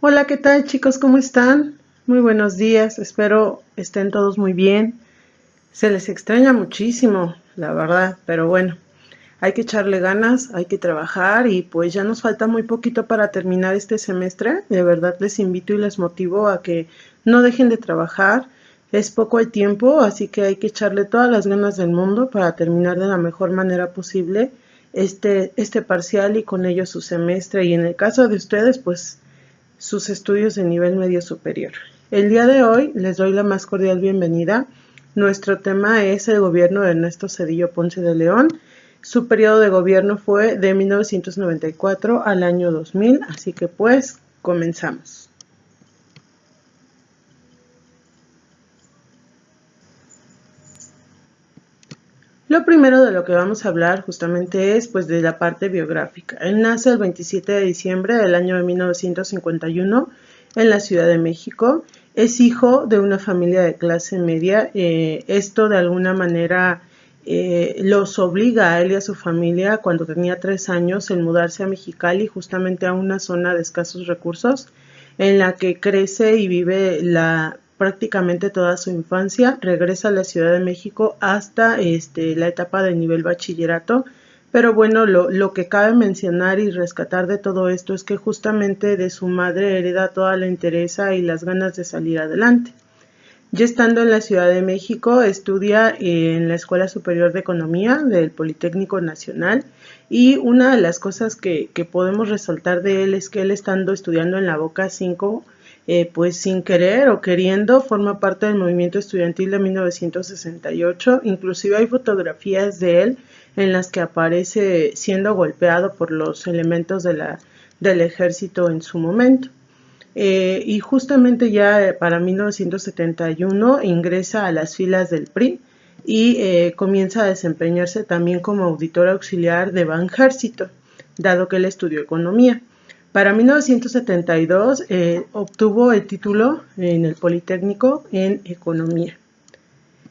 Hola, ¿qué tal chicos? ¿Cómo están? Muy buenos días, espero estén todos muy bien. Se les extraña muchísimo, la verdad, pero bueno, hay que echarle ganas, hay que trabajar y pues ya nos falta muy poquito para terminar este semestre. De verdad les invito y les motivo a que no dejen de trabajar. Es poco el tiempo, así que hay que echarle todas las ganas del mundo para terminar de la mejor manera posible este parcial y con ello su semestre. Y en el caso de ustedes, pues sus estudios de nivel medio superior. El día de hoy les doy la más cordial bienvenida. Nuestro tema es el gobierno de Ernesto Zedillo Ponce de León. Su periodo de gobierno fue de 1994 al año 2000, así que pues comenzamos. Lo primero de lo que vamos a hablar justamente es pues de la parte biográfica. Él nace el 27 de diciembre del año de 1951 en la Ciudad de México. Es hijo de una familia de clase media. Esto de alguna manera los obliga a él y a su familia cuando tenía 3 años en mudarse a Mexicali, justamente a una zona de escasos recursos en la que crece y vive prácticamente toda su infancia. Regresa a la Ciudad de México hasta la etapa de nivel bachillerato. Pero bueno, lo que cabe mencionar y rescatar de todo esto es que justamente de su madre hereda toda la entereza y las ganas de salir adelante. Ya estando en la Ciudad de México, estudia en la Escuela Superior de Economía del Politécnico Nacional, y una de las cosas que podemos resaltar de él es que él, estando estudiando en la Boca 5, pues sin querer o queriendo forma parte del movimiento estudiantil de 1968. Inclusive hay fotografías de él en las que aparece siendo golpeado por los elementos del ejército en su momento. Y justamente ya para 1971 ingresa a las filas del PRI y comienza a desempeñarse también como auditor auxiliar de Banjército, dado que él estudió economía. Para 1972 obtuvo el título en el Politécnico en economía.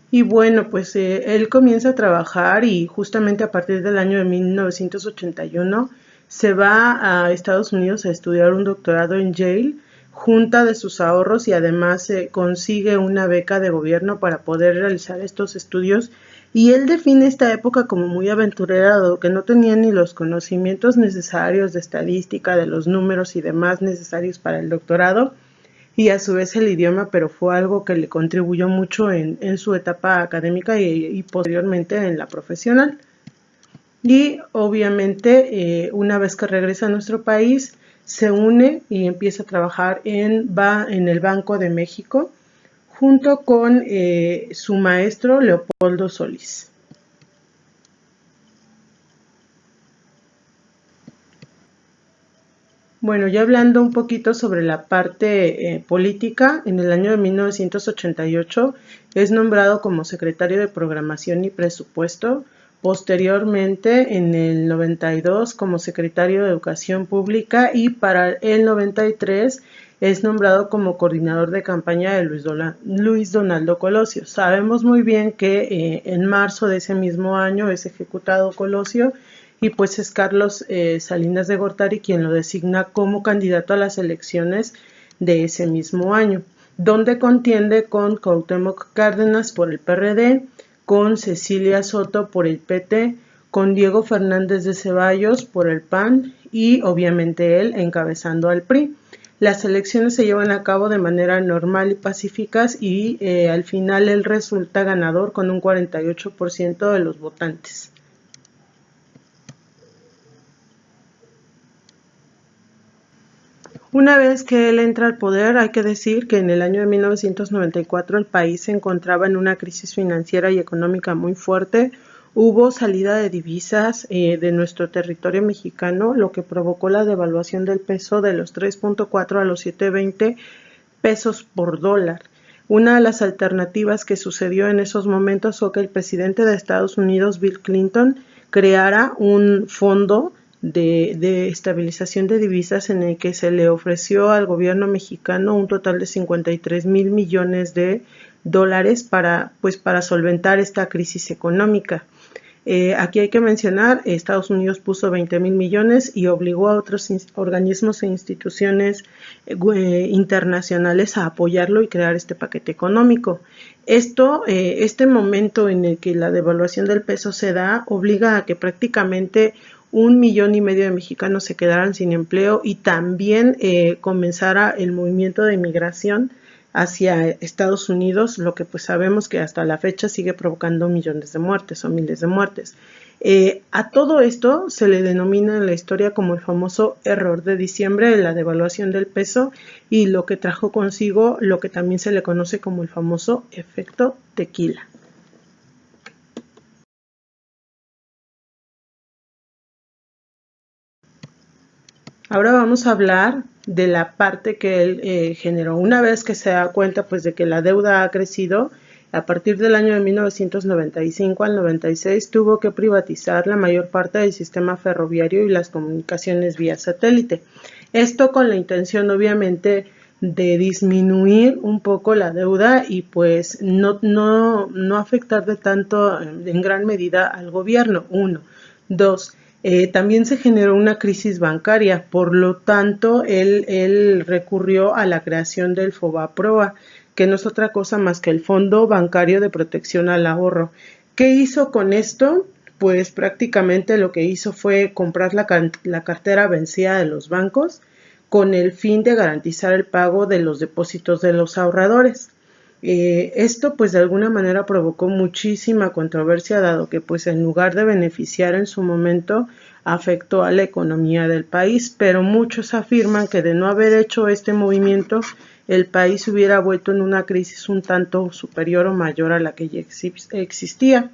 Y bueno, pues él comienza a trabajar y justamente a partir del año de 1981 se va a Estados Unidos a estudiar un doctorado en Yale, junta de sus ahorros y además consigue una beca de gobierno para poder realizar estos estudios. Y él define esta época como muy aventurera, dado que no tenía ni los conocimientos necesarios de estadística, de los números y demás necesarios para el doctorado, y a su vez el idioma, pero fue algo que le contribuyó mucho en su etapa académica y posteriormente en la profesional. Y obviamente una vez que regresa a nuestro país, se une y empieza a trabajar en el Banco de México junto con su maestro Leopoldo Solís. Bueno, ya hablando un poquito sobre la parte política, en el año de 1988 es nombrado como secretario de Programación y Presupuesto. Posteriormente, en el 92, como secretario de Educación Pública, y para el 93 es nombrado como coordinador de campaña de Luis Donaldo Colosio. Sabemos muy bien que en marzo de ese mismo año es ejecutado Colosio, y pues es Carlos Salinas de Gortari quien lo designa como candidato a las elecciones de ese mismo año, donde contiende con Cuauhtémoc Cárdenas por el PRD, con Cecilia Soto por el PT, con Diego Fernández de Ceballos por el PAN y obviamente él encabezando al PRI. Las elecciones se llevan a cabo de manera normal y pacíficas y al final él resulta ganador con un 48% de los votantes. Una vez que él entra al poder, hay que decir que en el año de 1994 el país se encontraba en una crisis financiera y económica muy fuerte. Hubo salida de divisas de nuestro territorio mexicano, lo que provocó la devaluación del peso de los 3.4 a los 7.20 pesos por dólar. Una de las alternativas que sucedió en esos momentos fue que el presidente de Estados Unidos, Bill Clinton, creara un fondo de estabilización de divisas en el que se le ofreció al gobierno mexicano un total de 53,000 millones de dólares para solventar esta crisis económica. Aquí hay que mencionar, Estados Unidos puso 20,000 millones y obligó a otros organismos e instituciones internacionales a apoyarlo y crear este paquete económico. Este momento en el que la devaluación del peso se da, obliga a que prácticamente 1,5 millones de mexicanos se quedaran sin empleo y también comenzara el movimiento de migración hacia Estados Unidos, lo que pues sabemos que hasta la fecha sigue provocando millones de muertes o miles de muertes. A todo esto se le denomina en la historia como el famoso error de diciembre de la devaluación del peso y lo que trajo consigo lo que también se le conoce como el famoso efecto tequila. Ahora vamos a hablar de la parte que él generó. Una vez que se da cuenta pues de que la deuda ha crecido, a partir del año de 1995 al 96 tuvo que privatizar la mayor parte del sistema ferroviario y las comunicaciones vía satélite. Esto con la intención obviamente de disminuir un poco la deuda y pues no afectar de tanto en gran medida al gobierno. 1. 2. También se generó una crisis bancaria, por lo tanto él recurrió a la creación del FOBAPROA, que no es otra cosa más que el Fondo Bancario de Protección al Ahorro. ¿Qué hizo con esto? Pues prácticamente lo que hizo fue comprar la cartera vencida de los bancos con el fin de garantizar el pago de los depósitos de los ahorradores. Esto pues de alguna manera provocó muchísima controversia, dado que pues en lugar de beneficiar en su momento afectó a la economía del país, pero muchos afirman que de no haber hecho este movimiento el país hubiera vuelto en una crisis un tanto superior o mayor a la que ya existía.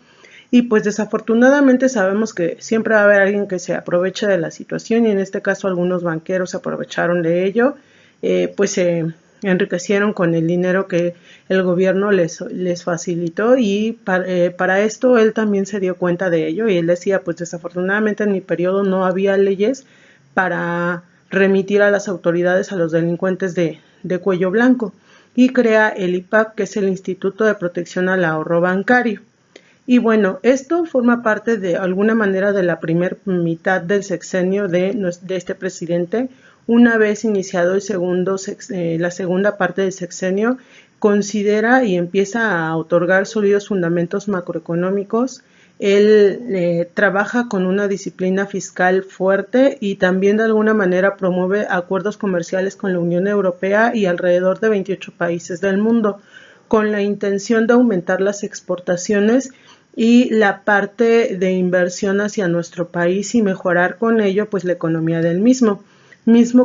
Y pues desafortunadamente sabemos que siempre va a haber alguien que se aproveche de la situación y en este caso algunos banqueros se aprovecharon de ello, pues se enriquecieron con el dinero que el gobierno les facilitó y para esto él también se dio cuenta de ello y él decía pues desafortunadamente en mi periodo no había leyes para remitir a las autoridades a los delincuentes de cuello blanco y crea el IPAB, que es el Instituto de Protección al Ahorro Bancario. Y bueno, esto forma parte de alguna manera de la primera mitad del sexenio de este presidente. Una vez iniciado la segunda parte del sexenio, considera y empieza a otorgar sólidos fundamentos macroeconómicos. Él trabaja con una disciplina fiscal fuerte y también de alguna manera promueve acuerdos comerciales con la Unión Europea y alrededor de 28 países del mundo, con la intención de aumentar las exportaciones y la parte de inversión hacia nuestro país y mejorar con ello pues la economía del mismo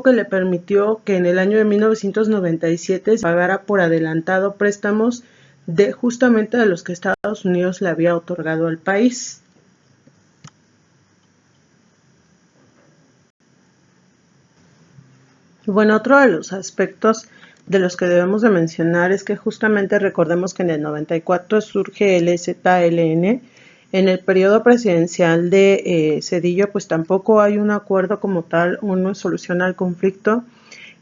que le permitió que en el año de 1997 se pagara por adelantado préstamos justamente de los que Estados Unidos le había otorgado al país. Bueno, otro de los aspectos de los que debemos de mencionar es que justamente recordemos que en el 94 surge el EZLN. En el periodo presidencial de Zedillo pues tampoco hay un acuerdo como tal, una solución al conflicto,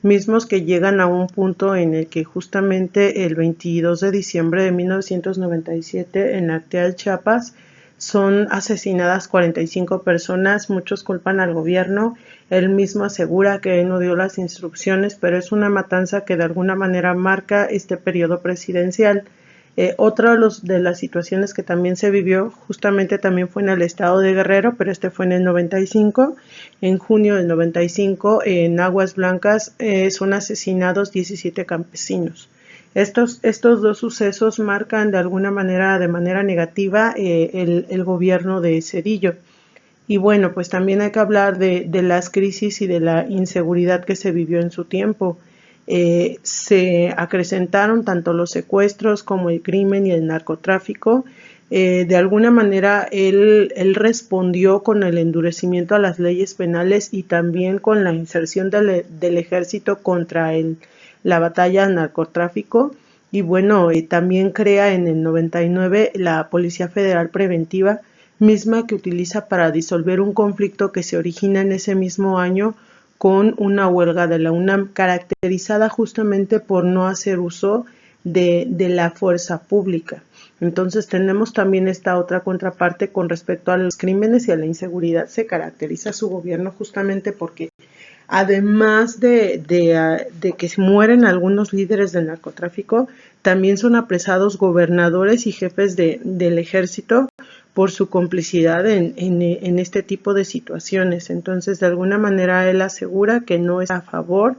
mismos que llegan a un punto en el que justamente el 22 de diciembre de 1997 en Acteal, Chiapas, son asesinadas 45 personas, muchos culpan al gobierno, él mismo asegura que él no dio las instrucciones, pero es una matanza que de alguna manera marca este periodo presidencial. Otra de las situaciones que también se vivió justamente también fue en el estado de Guerrero, pero este fue en el 95. En junio del 95 en Aguas Blancas son asesinados 17 campesinos. Estos dos sucesos marcan de alguna manera, de manera negativa, el gobierno de Zedillo. Y bueno, pues también hay que hablar de las crisis y de la inseguridad que se vivió en su tiempo. Se acrecentaron tanto los secuestros como el crimen y el narcotráfico. De alguna manera él respondió con el endurecimiento a las leyes penales y también con la inserción del ejército contra la batalla al narcotráfico. Y bueno, también crea en el 99 la Policía Federal Preventiva, misma que utiliza para disolver un conflicto que se origina en ese mismo año con una huelga de la UNAM caracterizada justamente por no hacer uso de la fuerza pública. Entonces tenemos también esta otra contraparte con respecto a los crímenes y a la inseguridad. Se caracteriza su gobierno justamente porque además de que se mueren algunos líderes del narcotráfico, también son apresados gobernadores y jefes del ejército por su complicidad en este tipo de situaciones. Entonces, de alguna manera, él asegura que no está a favor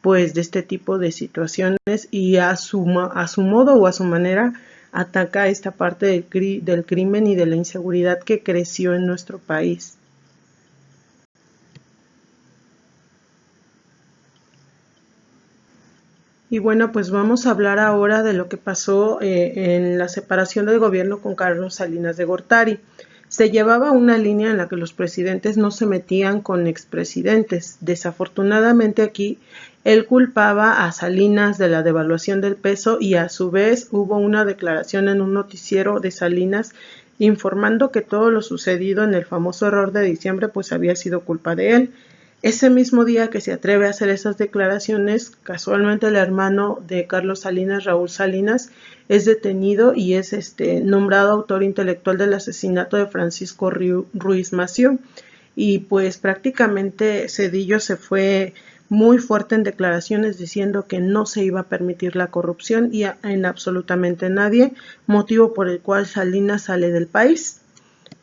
pues de este tipo de situaciones y a su modo o a su manera ataca esta parte del crimen y de la inseguridad que creció en nuestro país. Y bueno, pues vamos a hablar ahora de lo que pasó en la separación del gobierno con Carlos Salinas de Gortari. Se llevaba una línea en la que los presidentes no se metían con expresidentes. Desafortunadamente aquí él culpaba a Salinas de la devaluación del peso y a su vez hubo una declaración en un noticiero de Salinas informando que todo lo sucedido en el famoso error de diciembre pues había sido culpa de él. Ese mismo día que se atreve a hacer esas declaraciones, casualmente el hermano de Carlos Salinas, Raúl Salinas, es detenido y es nombrado autor intelectual del asesinato de Francisco Ruiz Massieu. Y pues prácticamente Zedillo se fue muy fuerte en declaraciones diciendo que no se iba a permitir la corrupción y en absolutamente nadie, motivo por el cual Salinas sale del país.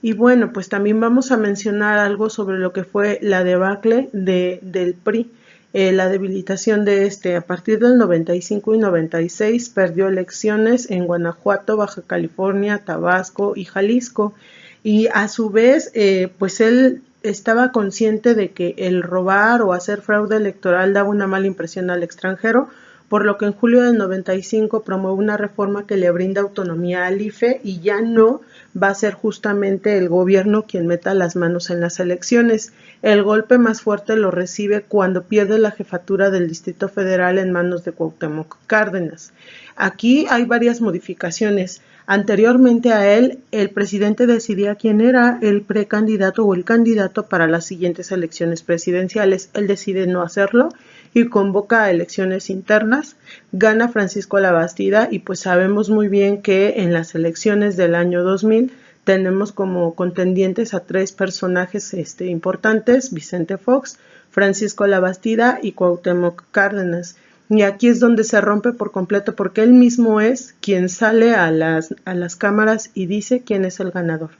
Y bueno, pues también vamos a mencionar algo sobre lo que fue la debacle del PRI, la debilitación de a partir del 95 y 96 perdió elecciones en Guanajuato, Baja California, Tabasco y Jalisco, y a su vez pues él estaba consciente de que el robar o hacer fraude electoral daba una mala impresión al extranjero, por lo que en julio del 95 promueve una reforma que le brinda autonomía al IFE y ya no va a ser justamente el gobierno quien meta las manos en las elecciones. El golpe más fuerte lo recibe cuando pierde la jefatura del Distrito Federal en manos de Cuauhtémoc Cárdenas. Aquí hay varias modificaciones. Anteriormente a él, el presidente decidía quién era el precandidato o el candidato para las siguientes elecciones presidenciales. Él decide no hacerlo y convoca a elecciones internas, gana Francisco Labastida y pues sabemos muy bien que en las elecciones del año 2000 tenemos como contendientes a tres personajes importantes, Vicente Fox, Francisco Labastida y Cuauhtémoc Cárdenas. Y aquí es donde se rompe por completo porque él mismo es quien sale a las cámaras y dice quién es el ganador,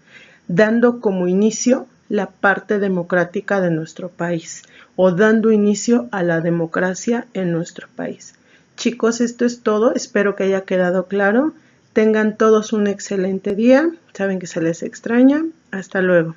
dando como inicio la parte democrática de nuestro país o dando inicio a la democracia en nuestro país. Chicos, esto es todo, espero que haya quedado claro. Tengan todos un excelente día, saben que se les extraña, hasta luego.